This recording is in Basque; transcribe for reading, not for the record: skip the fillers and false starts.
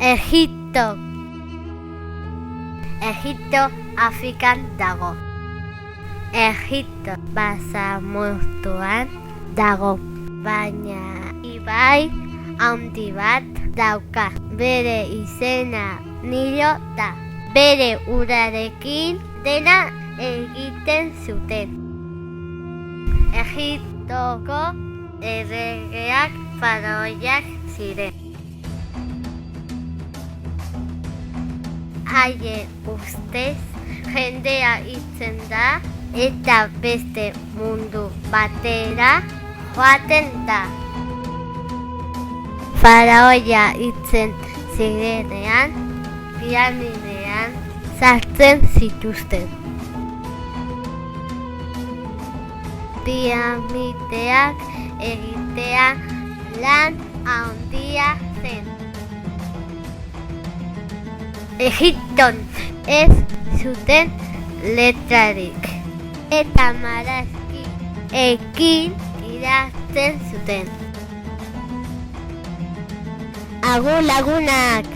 Egipto Afrikan dago. Egipto basamortuan dago, baina ibai handi bat dauka. Bere izena Nilo da. Bere urarekin dena egiten zuten. Egiptoko erregeak faraoiak ziren. Haien ustez jendea hiltzen da eta beste mundu batera joaten da. Faraoia hiltzen zirenean, piramidean sartzen zituzten. Piramideak egitea lan handia zen. Egipton ez zuten letrarik eta marrazkiekin idazten zuten. Agur lagunak!